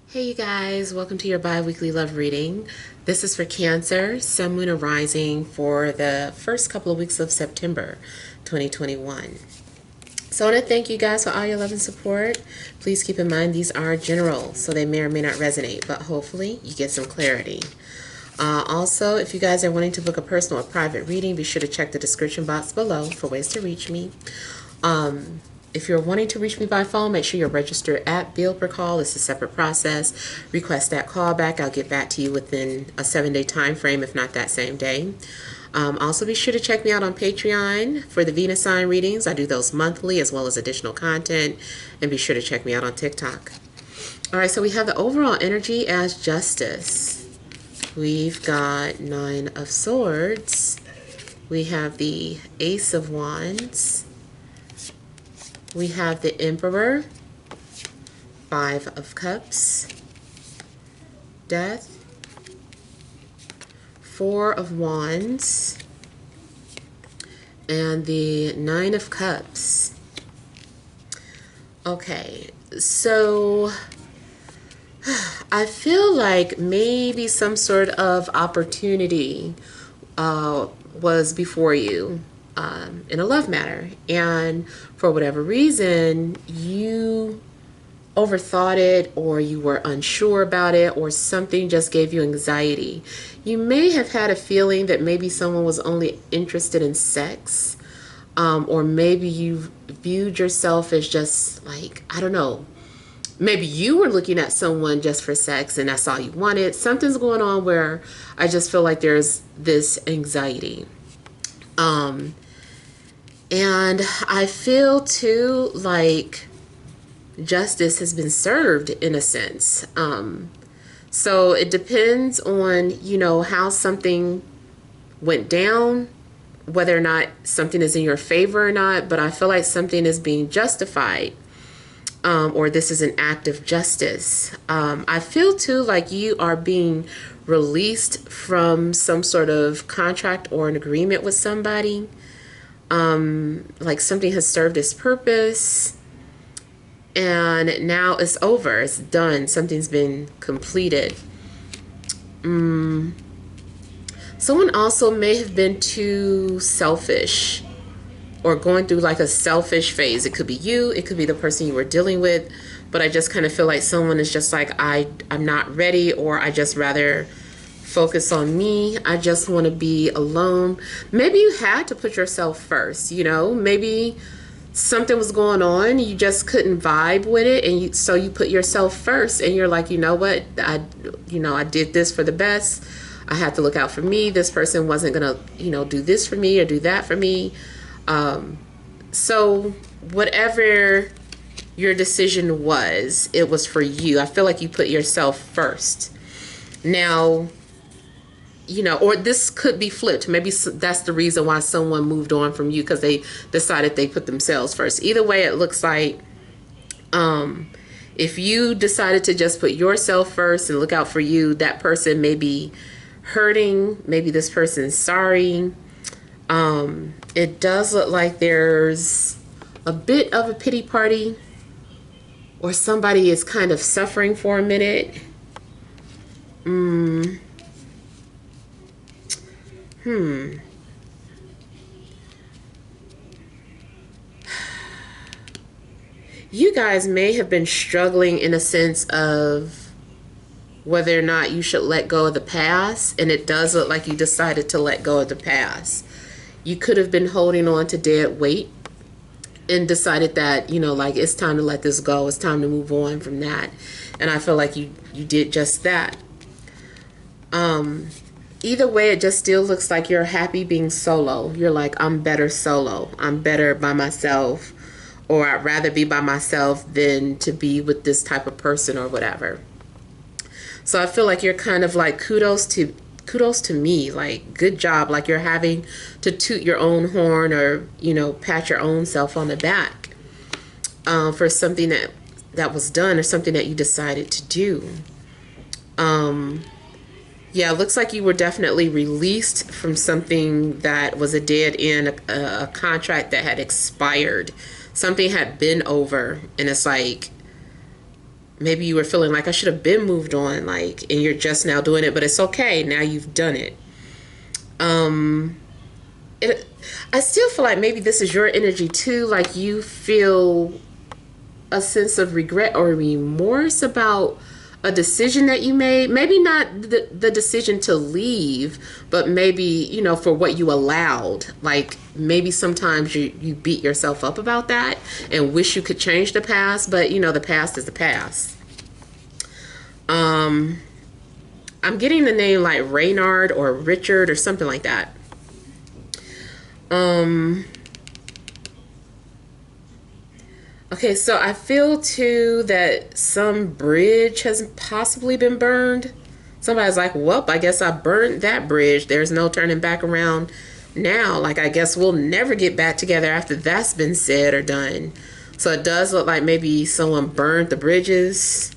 Hey you guys, welcome to your bi-weekly love reading. This is for Cancer, Sun, Moon, and Rising for the first couple of weeks of September 2021. So I want to thank you guys for all your love and support. Please keep in mind these are general, so they may or may not resonate, but hopefully you get some clarity. Also, if you guys are wanting to book a personal or private reading, be sure to check the description box below for ways to reach me. If you're wanting to reach me by phone, make sure you're registered at bill per call. It's a separate process. Request that callback. I'll get back to you within a 7-day time frame, if not that same day. Also, be sure to check me out on Patreon for the Venus sign readings. I do those monthly as well as additional content. And be sure to check me out on TikTok. All right, so we have the overall energy as Justice. We've got 9 of Swords. We have the Ace of Wands. We have the Emperor, 5 of Cups, Death, 4 of Wands, and the 9 of Cups. Okay, so I feel like maybe some sort of opportunity was before you. In a love matter, and for whatever reason you overthought it, or you were unsure about it, or something just gave you anxiety. You may have had a feeling that maybe someone was only interested in sex, or maybe you viewed yourself as just like, I don't know, maybe you were looking at someone just for sex and that's all you wanted. Something's going on where I just feel like there's this anxiety. And I feel too like justice has been served in a sense. So it depends on, how something went down, whether or not something is in your favor or not. But I feel like something is being justified, or this is an act of justice. I feel too like you are being released from some sort of contract or an agreement with somebody. Like something has served its purpose and now it's over, it's done, something's been completed. Someone also may have been too selfish or going through like a selfish phase. It could be you, it could be the person you were dealing with, but I just kind of feel like someone is just like, I'm not ready, or I just rather focus on me. I just want to be alone. Maybe you had to put yourself first, maybe something was going on, you just couldn't vibe with it, and so you put yourself first, and you're like, you know what, I did this for the best. I had to look out for me. This person wasn't gonna, do this for me or do that for me. So whatever your decision was, it was for you. I feel like you put yourself first. Now, or this could be flipped. Maybe that's the reason why someone moved on from you, because they decided they put themselves first. Either way, it looks like if you decided to just put yourself first and look out for you, that person may be hurting. Maybe this person's sorry. It does look like there's a bit of a pity party, or somebody is kind of suffering for a minute. You guys may have been struggling in a sense of whether or not you should let go of the past, and it does look like you decided to let go of the past. You could have been holding on to dead weight and decided that, like, it's time to let this go. It's time to move on from that. And I feel like you did just that. Either way, it just still looks like you're happy being solo. You're like, I'm better solo. I'm better by myself, or I'd rather be by myself than to be with this type of person or whatever. So I feel like you're kind of like, kudos to me, like, good job. Like you're having to toot your own horn, or, pat your own self on the back for something that was done, or something that you decided to do. Yeah, it looks like you were definitely released from something that was a dead end, a contract that had expired. Something had been over, and it's like maybe you were feeling like I should have been moved on, like, and you're just now doing it, but it's okay. Now you've done it. It, I still feel like maybe this is your energy too. Like you feel a sense of regret or remorse about a decision that you made. Maybe not the decision to leave, but maybe, you know, for what you allowed. Like maybe sometimes you beat yourself up about that and wish you could change the past, but you know, the past is the past. I'm getting the name like Reynard or Richard or something like that. Okay, so I feel too that some bridge has possibly been burned. Somebody's like, well, I guess I burned that bridge. There's no turning back around now. Like, I guess we'll never get back together after that's been said or done. So it does look like maybe someone burned the bridges.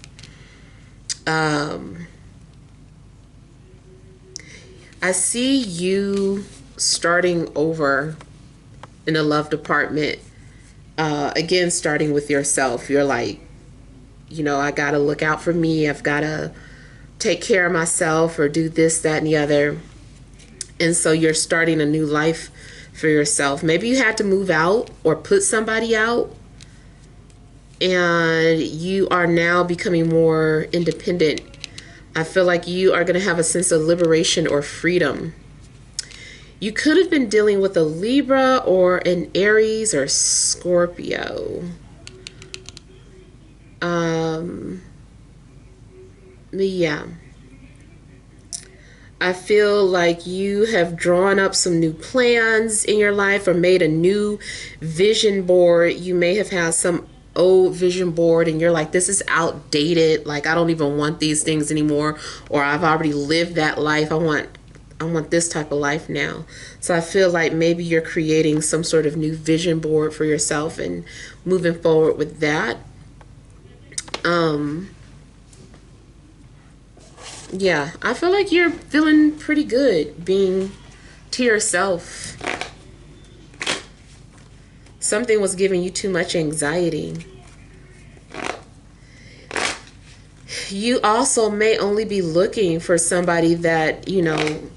I see you starting over in the love department. Again, starting with yourself. You're like, you know, I gotta look out for me. I've gotta take care of myself or do this, that, and the other. And so you're starting a new life for yourself. Maybe you had to move out or put somebody out, and you are now becoming more independent. I feel like you are going to have a sense of liberation or freedom. You could have been dealing with a Libra or an Aries or Scorpio. Yeah. I feel like you have drawn up some new plans in your life or made a new vision board. You may have had some old vision board and you're like, this is outdated. Like, I don't even want these things anymore. Or I've already lived that life. I want this type of life now. So I feel like maybe you're creating some sort of new vision board for yourself and moving forward with that. Yeah, I feel like you're feeling pretty good being to yourself. Something was giving you too much anxiety. You also may only be looking for somebody that, you know,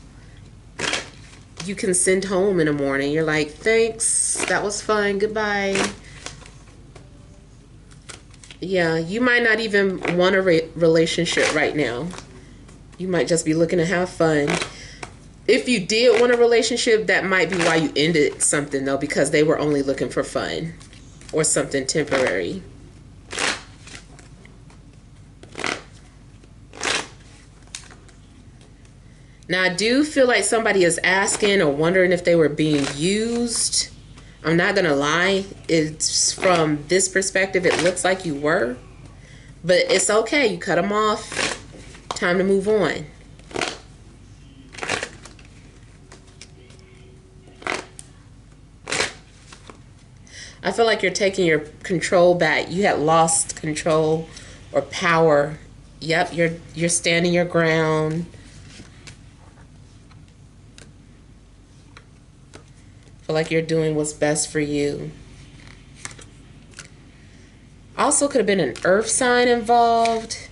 you can send home in the morning. You're like, thanks, that was fun, goodbye. Yeah, you might not even want a relationship right now. You might just be looking to have fun. If you did want a relationship, that might be why you ended something, though, because they were only looking for fun or something temporary. Now, I do feel like somebody is asking or wondering if they were being used. I'm not going to lie. It's from this perspective, it looks like you were. But it's okay. You cut them off. Time to move on. I feel like you're taking your control back. You had lost control or power. Yep, you're standing your ground. Feel like you're doing what's best for you. Also could have been an earth sign involved.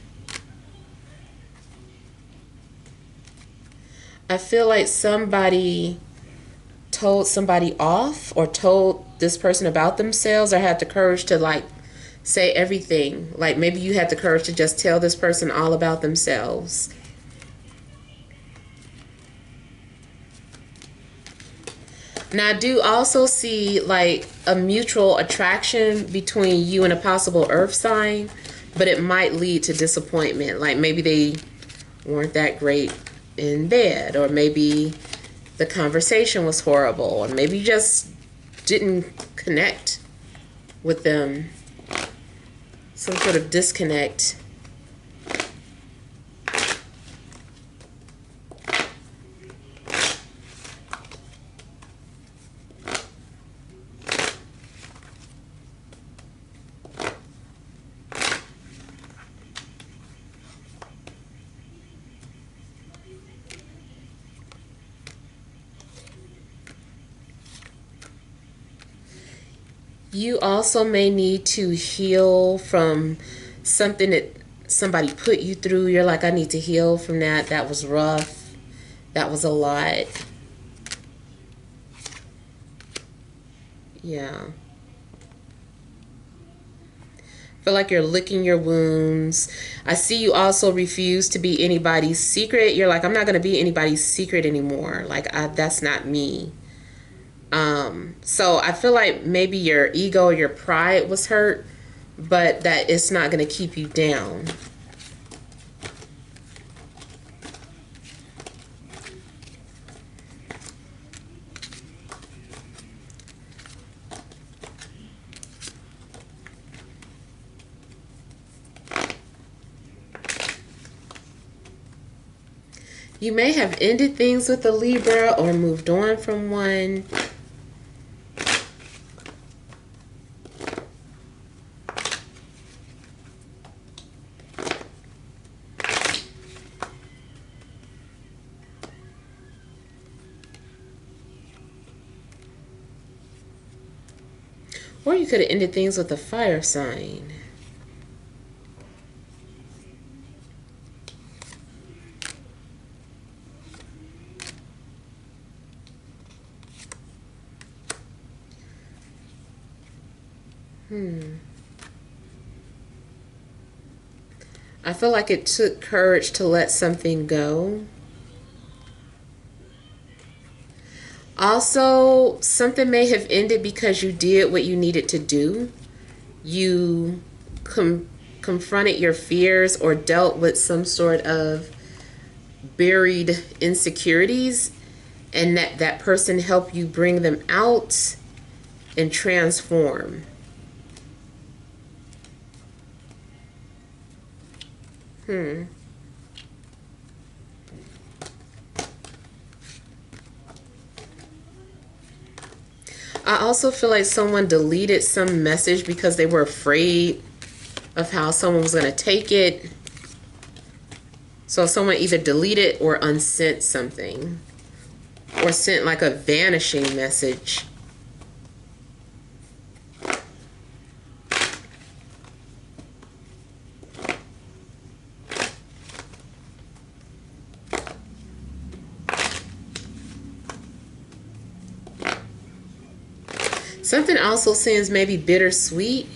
I feel like somebody told somebody off or told this person about themselves or had the courage to like say everything. Like maybe you had the courage to just tell this person all about themselves. Now I do also see like a mutual attraction between you and a possible earth sign, but it might lead to disappointment. Like maybe they weren't that great in bed, or maybe the conversation was horrible, or maybe you just didn't connect with them. Some sort of disconnect. You also may need to heal from something that somebody put you through. You're like, I need to heal from that. That was rough. That was a lot. Yeah. Feel like you're licking your wounds. I see you also refuse to be anybody's secret. You're like, I'm not going to be anybody's secret anymore. Like, that's not me. So I feel like maybe your ego or your pride was hurt, but that it's not going to keep you down. You may have ended things with a Libra or moved on from one. Or you could have ended things with a fire sign. I feel like it took courage to let something go. Also, something may have ended because you did what you needed to do. You confronted your fears or dealt with some sort of buried insecurities, and that person helped you bring them out and transform. I also feel like someone deleted some message because they were afraid of how someone was going to take it. So someone either deleted or unsent something, or sent like a vanishing message. Something also seems maybe bittersweet.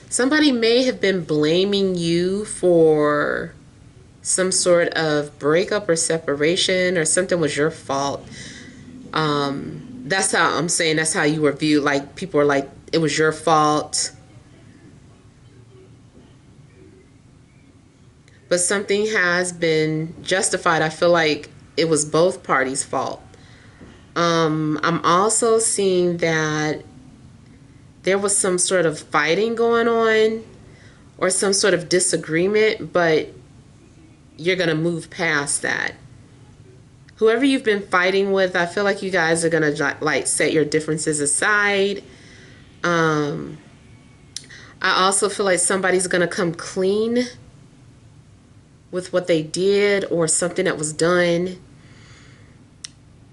Somebody may have been blaming you for some sort of breakup or separation, or something was your fault. That's how I'm saying, that's how you were viewed. Like, people are like, it was your fault. But something has been justified. I feel like it was both parties' fault. I'm also seeing that there was some sort of fighting going on or some sort of disagreement, but you're going to move past that. Whoever you've been fighting with, I feel like you guys are going to like set your differences aside. I also feel like somebody's going to come clean with what they did or something that was done.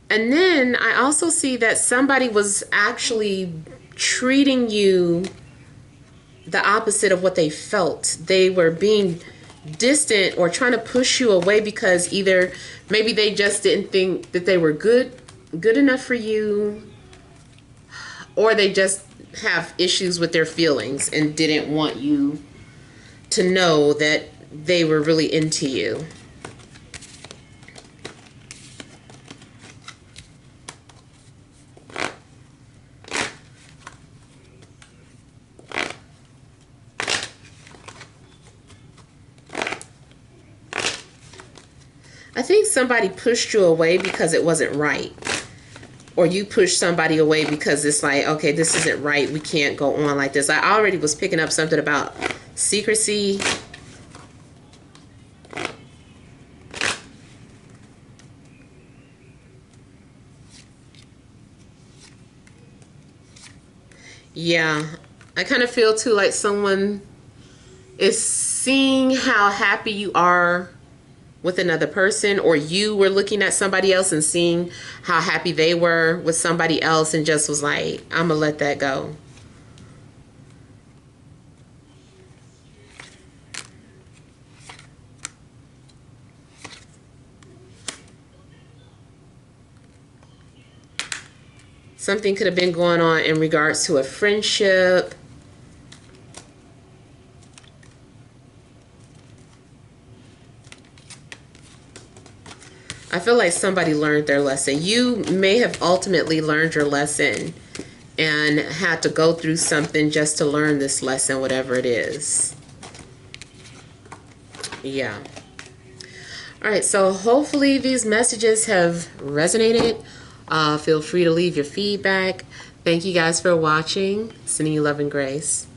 And then I also see that somebody was actually treating you the opposite of what they felt. They were being distant or trying to push you away because either maybe they just didn't think that they were good enough for you, or they just have issues with their feelings and didn't want you to know that they were really into you. I think somebody pushed you away because it wasn't right. Or you pushed somebody away because it's like, okay, this isn't right. We can't go on like this. I already was picking up something about secrecy. Yeah. I kind of feel too like someone is seeing how happy you are with another person, or you were looking at somebody else and seeing how happy they were with somebody else and just was like, I'm gonna let that go. Something could have been going on in regards to a friendship. I feel like somebody learned their lesson. You may have ultimately learned your lesson and had to go through something just to learn this lesson, whatever it is. Yeah. All right, so hopefully these messages have resonated. Feel free to leave your feedback. Thank you guys for watching. Sending you love and grace.